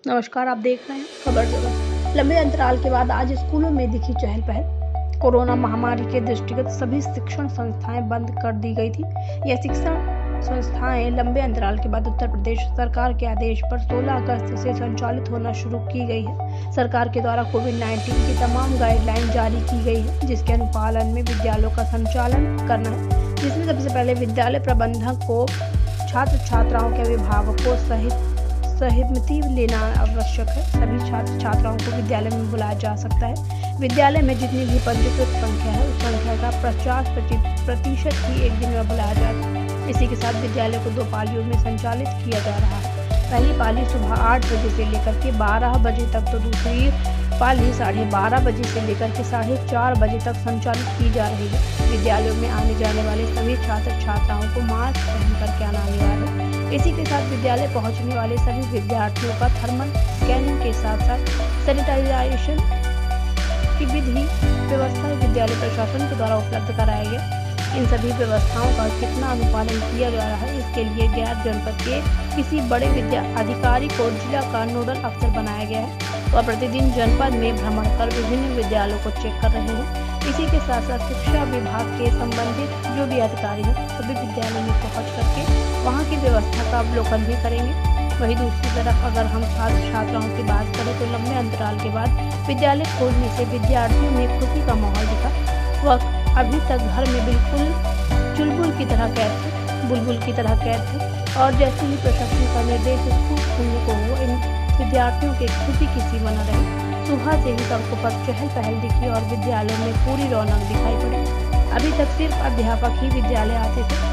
नमस्कार, आप देख रहे हैं खबर जगत। लंबे अंतराल के बाद आज स्कूलों में दिखी चहल पहल। कोरोना महामारी के दृष्टिगत सभी शिक्षण संस्थाएं बंद कर दी गई थी। यह शिक्षण संस्थाएं लंबे अंतराल के बाद उत्तर प्रदेश सरकार के आदेश पर 16 अगस्त से संचालित होना शुरू की गई है। सरकार के द्वारा कोविड-19 की तमाम गाइडलाइन जारी की गई है, जिसके अनुपालन में विद्यालयों का संचालन करना है, जिसमें सबसे पहले विद्यालय प्रबंधक को छात्र छात्राओं के अभिभावकों सहित सहमति लेना आवश्यक है। सभी छात्र छात्राओं को विद्यालय में बुलाया जा सकता है। विद्यालय में जितनी भी पंजीकृत संख्या है उस संख्या का 50% ही एक दिन में बुलाया जाए। इसी के साथ विद्यालय को 2 पालियों में संचालित किया जा रहा है। पहली पाली सुबह 8 बजे से लेकर के 12 बजे तक, तो दूसरी पाली 12:30 बजे से लेकर के 4:30 बजे तक संचालित की जा रही है। विद्यालयों में आने जाने वाले सभी छात्र छात्राओं को मास्क पहन करके आना अनिवार्य है। इसी के साथ विद्यालय पहुंचने वाले सभी विद्यार्थियों का थर्मल स्कैनिंग के साथ साथ सैनिटाइजेशन की विधि व्यवस्था विद्यालय प्रशासन के द्वारा उपलब्ध कराया गया। इन सभी व्यवस्थाओं का कितना अनुपालन किया जा रहा है, इसके लिए गैर जनपद के किसी बड़े विद्या अधिकारी को जिला का नोडल अफसर बनाया गया है और प्रतिदिन जनपद में भ्रमण कर विभिन्न विद्यालयों को चेक कर रहे हैं। इसी के साथ साथ शिक्षा विभाग के संबंधित जो भी अधिकारी हैं सभी विद्यालयों में पहुंच करके वहां की व्यवस्था का अवलोकन भी करेंगे। वहीं दूसरी तरफ अगर हम छात्र छात्राओं की बात करें तो लंबे अंतराल के बाद विद्यालय खोलने से विद्यार्थियों में खुशी का माहौल दिखा। वह अभी तक घर में बिल्कुल चुलबुल की तरह कैद थे, बुलबुल की तरह कैद थे और जैसे ही प्रशासन का निर्देश स्कूल खुलने को हुआ, इन विद्यार्थियों की खुशी की सीमा न रही। सुबह से ही सड़कों पर चहल पहल दिखी और विद्यालयों में पूरी रौनक दिखाई पड़ी। अभी तक सिर्फ अध्यापक ही विद्यालय आते थे।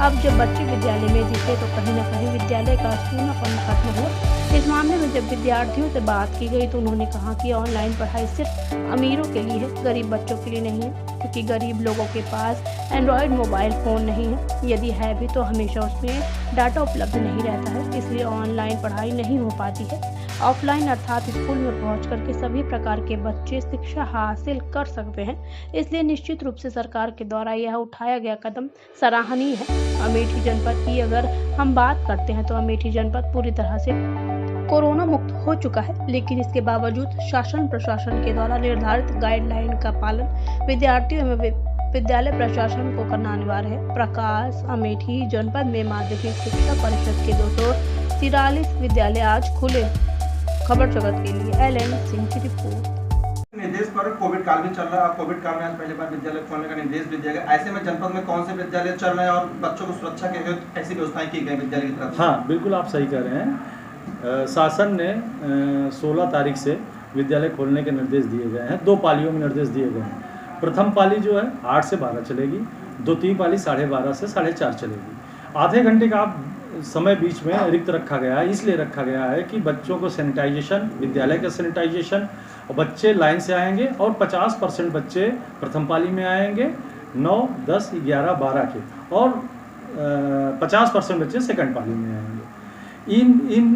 अब जब बच्चे विद्यालय में दिखे तो कहीं न कहीं विद्यालय का सूनापन खत्म हुआ। इस मामले में जब विद्यार्थियों से बात की गई तो उन्होंने कहा कि ऑनलाइन पढ़ाई सिर्फ अमीरों के लिए है, गरीब बच्चों के लिए नहीं है, क्योंकि गरीब लोगों के पास एंड्रॉयड मोबाइल फ़ोन नहीं है। यदि है भी तो हमेशा उसमें डाटा उपलब्ध नहीं रहता है, इसलिए ऑनलाइन पढ़ाई नहीं हो पाती है। ऑफलाइन अर्थात स्कूल में पहुंच करके सभी प्रकार के बच्चे शिक्षा हासिल कर सकते हैं। इसलिए निश्चित रूप से सरकार के द्वारा यह उठाया गया कदम सराहनीय है। अमेठी जनपद की अगर हम बात करते हैं तो अमेठी जनपद पूरी तरह से कोरोना मुक्त हो चुका है, लेकिन इसके बावजूद शासन प्रशासन के द्वारा निर्धारित गाइडलाइन का पालन विद्यार्थियों में विद्यालय प्रशासन को करना अनिवार्य है। प्रकाश अमेठी जनपद में माध्यमिक शिक्षा परिषद के 243 विद्यालय आज खुले। खबर जगत के लिए LN सिंह की रिपोर्ट। निर्देश पर कोविड काल भी चल रहा है। कोविड काल में आज पहली बार विद्यालय खोलने का निर्देश भी दिया गया। ऐसे में जनपद में कौन से विद्यालय चल रहे हैं और बच्चों को सुरक्षा के लिए कैसी व्यवस्थाएं की गई विद्यालय की तरफ से? हाँ, बिल्कुल आप सही कह रहे हैं। शासन ने 16 तारीख से विद्यालय खोलने के निर्देश दिए गए हैं। 2 पालियों में निर्देश दिए गए हैं। प्रथम पाली जो है 8 से 12 चलेगी, द्वितीय पाली 12:30 से 4:30 चलेगी। आधे घंटे का समय बीच में रिक्त रखा गया है। इसलिए रखा गया है कि बच्चों को सैनिटाइजेशन, विद्यालय का सैनिटाइजेशन, और बच्चे लाइन से आएंगे और 50% बच्चे प्रथम पाली में आएंगे, 9, 10, 11, 12 के, और 50% बच्चे सेकंड पाली में आएंगे। इन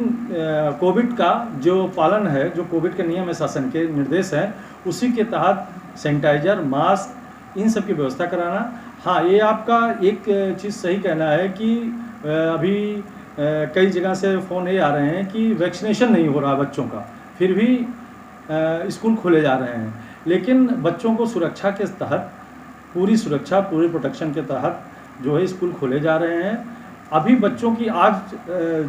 कोविड का जो पालन है, जो कोविड के नियम है, शासन के निर्देश हैं, उसी के तहत सैनिटाइजर, मास्क, इन सब की व्यवस्था कराना। हाँ, ये आपका एक चीज़ सही कहना है कि अभी कई जगह से फ़ोन ये आ रहे हैं कि वैक्सीनेशन नहीं हो रहा बच्चों का, फिर भी स्कूल खोले जा रहे हैं। लेकिन बच्चों को सुरक्षा के तहत, पूरी सुरक्षा, पूरी प्रोटेक्शन के तहत जो है स्कूल खोले जा रहे हैं। अभी बच्चों की आज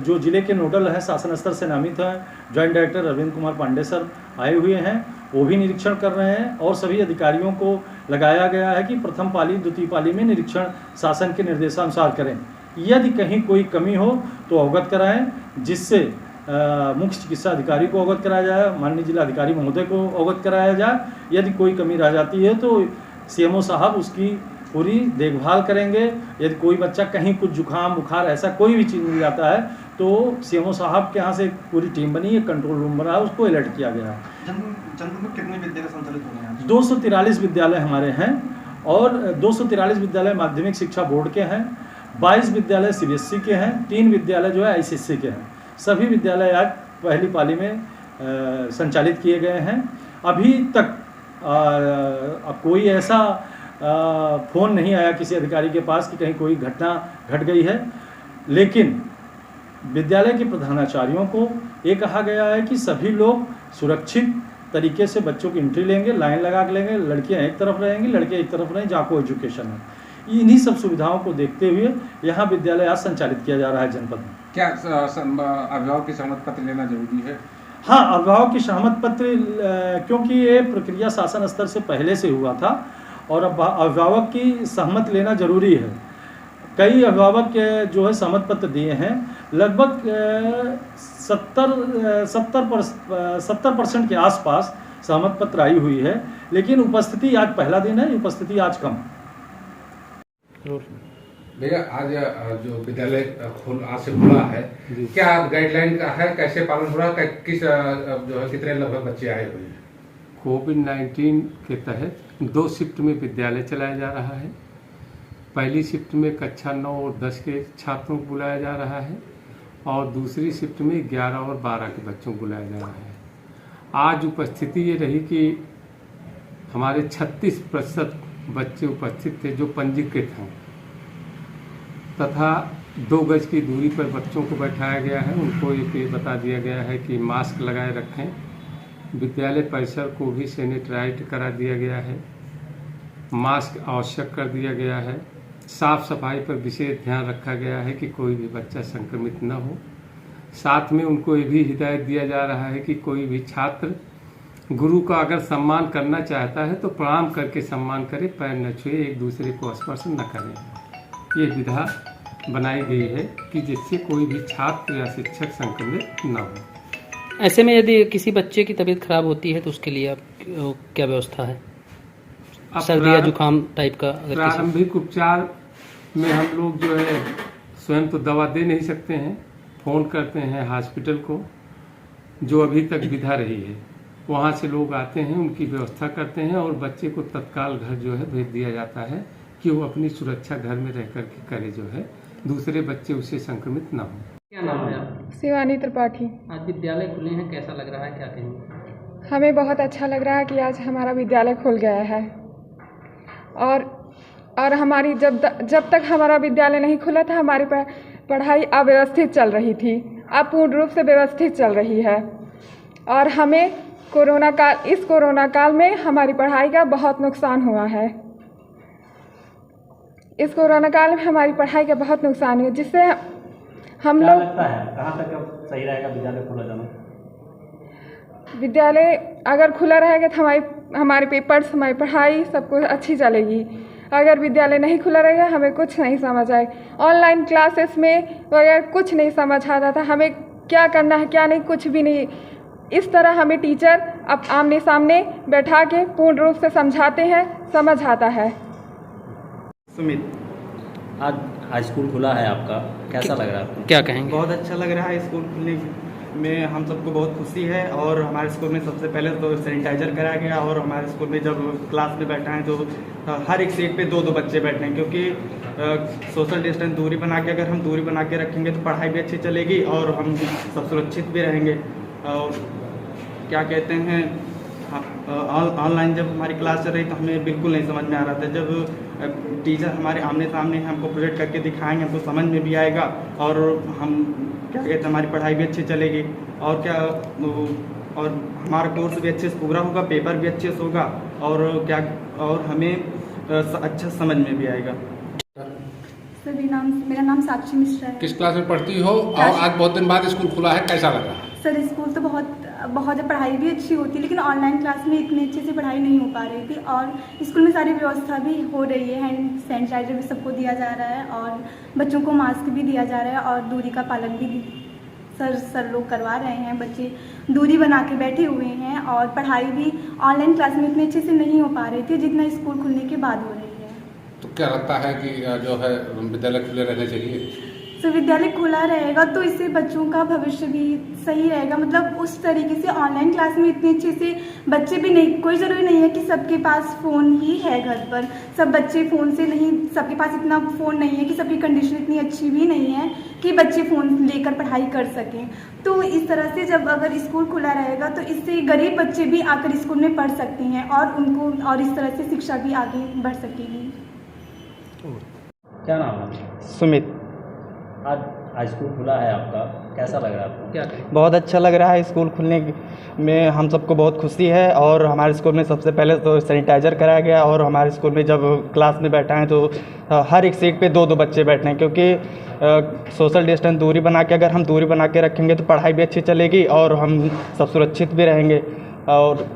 जो ज़िले के नोडल हैं, शासन स्तर से नामित हैं, joint director Arvind Kumar Pandey sir आए हुए हैं, वो भी निरीक्षण कर रहे हैं और सभी अधिकारियों को लगाया गया है कि प्रथम पाली, द्वितीय पाली में निरीक्षण शासन के निर्देशानुसार करें। यदि कहीं कोई कमी हो तो अवगत कराएं, जिससे मुख्य चिकित्सा अधिकारी को अवगत कराया जाए, माननीय जिला अधिकारी महोदय को अवगत कराया जाए। यदि कोई कमी रह जाती है तो CMO साहब उसकी पूरी देखभाल करेंगे। यदि कोई बच्चा कहीं कुछ जुकाम बुखार ऐसा कोई भी चीज़ मिल जाता है तो CMO साहब के यहाँ से पूरी टीम बनी है, कंट्रोल रूम बना है, उसको अलर्ट किया गया है। जनपद में कितने विद्यालय संचालित हो रहे हैं? 243 विद्यालय हमारे हैं और 243 विद्यालय माध्यमिक शिक्षा बोर्ड के हैं, 22 विद्यालय CBSE के हैं, 3 विद्यालय जो है ICSE के हैं। सभी विद्यालय आज पहली पाली में संचालित किए गए हैं। अभी तक कोई ऐसा फ़ोन नहीं आया किसी अधिकारी के पास कि कहीं कोई घटना घट गई है, लेकिन विद्यालय के प्रधानाचार्यों को ये कहा गया है कि सभी लोग सुरक्षित तरीके से बच्चों की एंट्री लेंगे, लाइन लगा के लेंगे, लड़कियां एक तरफ रहेंगी, लड़के एक तरफ रहेंगे, जहाँ को एजुकेशन है। इन्हीं सब सुविधाओं को देखते हुए यहाँ विद्यालय आज संचालित किया जा रहा है जनपद में। क्या अभिभावक की सहमति पत्र लेना जरूरी है? हाँ, अभिभावक की सहमति पत्र, क्योंकि ये प्रक्रिया शासन स्तर से पहले से हुआ था और अब अभिभावक की सहमति लेना जरूरी है। कई अभिभावक जो है सहमति पत्र दिए हैं, लगभग 70% के आसपास सहमति पत्र आई हुई है, लेकिन उपस्थिति आज पहला दिन है, उपस्थिति आज कम। भैया, आज जो विद्यालय आज से खुला है, क्या गाइडलाइन का है, कैसे पालन हो रहा है, किस जो है कितने लगभग बच्चे आए हुए हैं? कोविड-19 के तहत 2 शिफ्ट में विद्यालय चलाया जा रहा है। पहली शिफ्ट में कक्षा 9 और 10 के छात्रों को बुलाया जा रहा है और दूसरी शिफ्ट में 11 और 12 के बच्चों को बुलाया जा रहा है। आज उपस्थिति ये रही कि हमारे 36% बच्चे उपस्थित थे जो पंजीकृत हैं, तथा 2 गज की दूरी पर बच्चों को बैठाया गया है। उनको ये बता दिया गया है कि मास्क लगाए रखें। विद्यालय परिसर को भी सैनिटाइज करा दिया गया है, मास्क आवश्यक कर दिया गया है, साफ सफाई पर विशेष ध्यान रखा गया है कि कोई भी बच्चा संक्रमित न हो। साथ में उनको ये भी हिदायत दिया जा रहा है कि कोई भी छात्र गुरु का अगर सम्मान करना चाहता है तो प्रणाम करके सम्मान करे, पैर न छुए, एक दूसरे को स्पर्श न करें। ये विधा बनाई गई है कि जिससे कोई भी छात्र या शिक्षक संक्रमित न हो। ऐसे में यदि किसी बच्चे की तबीयत खराब होती है तो उसके लिए आप क्या व्यवस्था है? सर्दी या जुकाम टाइप का प्रारंभिक उपचार में हम लोग जो है स्वयं तो दवा दे नहीं सकते हैं, फ़ोन करते हैं हॉस्पिटल को, जो अभी तक विधा रही है। वहाँ से लोग आते हैं, उनकी व्यवस्था करते हैं और बच्चे को तत्काल घर जो है भेज दिया जाता है कि वो अपनी सुरक्षा घर में रह कर के करे, जो है दूसरे बच्चे उससे संक्रमित ना हो। क्या नाम है आप? शिवानी त्रिपाठी। आज विद्यालय खुले हैं, कैसा लग रहा है, क्या कहेंगे? हमें बहुत अच्छा लग रहा है कि आज हमारा विद्यालय खुल गया है और हमारी जब तक हमारा विद्यालय नहीं खुला था हमारी पढ़ाई अव्यवस्थित चल रही थी, अब पूर्ण रूप से व्यवस्थित चल रही है। और हमें इस कोरोना काल में हमारी पढ़ाई का बहुत नुकसान हुआ है। इस कोरोना काल में हमारी पढ़ाई का बहुत नुकसान हुआ, जिससे हम लोग कहाँ तक सही रहेगा विद्यालय खुला जाना? विद्यालय अगर खुला रहेगा तो हमारे पेपर्स, हमारी पढ़ाई सब कुछ अच्छी चलेगी। अगर विद्यालय नहीं खुला रहेगा हमें कुछ नहीं समझ आएगा। ऑनलाइन क्लासेस में वगैरह कुछ नहीं समझ आता था, हमें क्या करना है क्या नहीं, कुछ भी नहीं। इस तरह हमें टीचर अब आमने सामने बैठा के पूर्ण रूप से समझाते हैं, समझ आता है। सुमित, आज स्कूल खुला है आपका, कैसा लग रहा है आपको? क्या कहेंगे? बहुत अच्छा लग रहा है। स्कूल खुलने में हम सबको बहुत खुशी है और हमारे स्कूल में सबसे पहले तो सैनिटाइजर कराया गया और हमारे स्कूल में जब क्लास में बैठा है तो हर एक सीट पे 2-2 बच्चे बैठे हैं, क्योंकि सोशल डिस्टेंस दूरी बना के अगर हम दूरी बना के रखेंगे तो पढ़ाई भी अच्छी चलेगी और हम सब सुरक्षित भी रहेंगे। और क्या कहते हैं, ऑनलाइन जब हमारी क्लास चल रही तो हमें बिल्कुल नहीं समझ में आ रहा था। जब टीचर हमारे आमने सामने हमको प्रोजेक्ट करके दिखाएंगे हमको समझ में भी आएगा और हम क्या कहते हैं हमारी पढ़ाई भी अच्छी चलेगी और हमारा कोर्स भी अच्छे से पूरा होगा, पेपर भी अच्छे से होगा और हमें अच्छा समझ में भी आएगा। सर मेरा नाम साक्षी मिश्रा है। किस क्लास में पढ़ती हो और आज बहुत दिन बाद स्कूल खुला है, कैसा लग रहा है? सर स्कूल तो बहुत पढ़ाई भी अच्छी होती है, लेकिन ऑनलाइन क्लास में इतनी अच्छे से पढ़ाई नहीं हो पा रही थी और स्कूल में सारी व्यवस्था भी हो रही है, हैंड सैनिटाइजर भी सबको दिया जा रहा है और बच्चों को मास्क भी दिया जा रहा है और दूरी का पालन भी सर लोग करवा रहे हैं। बच्चे दूरी बना के बैठे हुए हैं और पढ़ाई भी ऑनलाइन क्लास में इतने अच्छे से नहीं हो पा रही थी जितना स्कूल खुलने के बाद हो रही है। तो क्या लगता है कि जो है विद्यालय खुले रहने चाहिए? तो विद्यालय खुला रहेगा तो इससे बच्चों का भविष्य भी सही रहेगा। मतलब उस तरीके से ऑनलाइन क्लास में इतने अच्छे से बच्चे भी नहीं, कोई ज़रूरी नहीं है कि सबके पास फ़ोन ही है घर पर, सब बच्चे फ़ोन से नहीं, सबके पास इतना फ़ोन नहीं है कि सबकी कंडीशन इतनी अच्छी भी नहीं है कि बच्चे फ़ोन लेकर पढ़ाई कर सकें। तो इस तरह से जब अगर स्कूल खुला रहेगा तो इससे गरीब बच्चे भी आकर स्कूल में पढ़ सकते हैं और इस तरह से शिक्षा भी आगे बढ़ सकेगी। क्या नाम है? सुमित। आज स्कूल खुला है आपका, कैसा लग रहा है आपको? क्या कहें? बहुत अच्छा लग रहा है स्कूल खुलने में, हम सबको बहुत खुशी है। और हमारे स्कूल में सबसे पहले तो सैनिटाइज़र कराया गया, और हमारे स्कूल में जब क्लास में बैठा है तो हर एक सीट पे 2-2 बच्चे बैठे हैं, क्योंकि सोशल डिस्टेंस दूरी बना के, अगर हम दूरी बना के रखेंगे तो पढ़ाई भी अच्छी चलेगी और हम सब सुरक्षित भी रहेंगे। और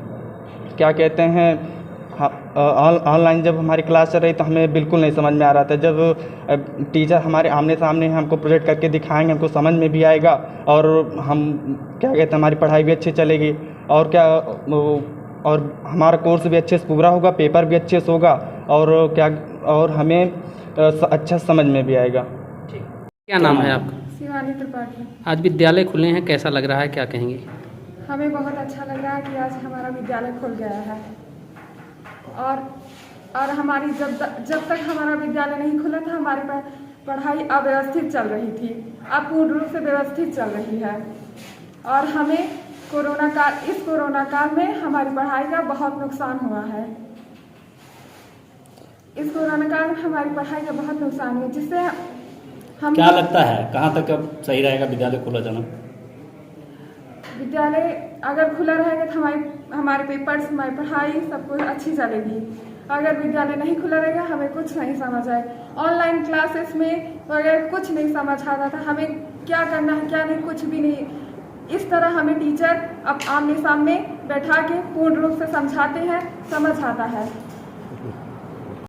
क्या कहते हैं, ऑनलाइन जब हमारी क्लास चल रही तो हमें बिल्कुल नहीं समझ में आ रहा था। जब टीचर हमारे आमने सामने हमको प्रोजेक्ट करके दिखाएंगे, हमको समझ में भी आएगा और हम क्या कहते हैं, हमारी पढ़ाई भी अच्छी चलेगी और क्या, और हमारा कोर्स भी अच्छे से पूरा होगा, पेपर भी अच्छे से होगा और क्या, और हमें अच्छा समझ में भी आएगा। क्या नाम है आपका? शिवानी त्रिपाठी। आज विद्यालय खुले हैं, कैसा लग रहा है, क्या कहेंगे? हमें बहुत अच्छा लग रहा है कि आज हमारा विद्यालय खुल गया है। और हमारी जब तक हमारा विद्यालय नहीं खुला था, हमारी पढ़ाई अव्यवस्थित चल रही थी, अब पूर्ण रूप से व्यवस्थित चल रही है। और हमें इस कोरोना काल में हमारी पढ़ाई का बहुत नुकसान हुआ है। इस कोरोना काल में हमारी पढ़ाई का बहुत नुकसान हुआ, जिससे हम क्या लगता है कहाँ तक अब सही रहेगा विद्यालय खुला जाना? विद्यालय अगर खुला रहेगा तो हमारे पेपर्स, हमारी पढ़ाई सब कुछ अच्छी चलेगी। अगर विद्यालय नहीं खुला रहेगा, हमें कुछ नहीं समझ आए। ऑनलाइन क्लासेस में अगर कुछ नहीं समझ आता था, हमें क्या करना है क्या नहीं, कुछ भी नहीं। इस तरह हमें टीचर अब आमने सामने बैठा के पूर्ण रूप से समझाते हैं, समझ आता है।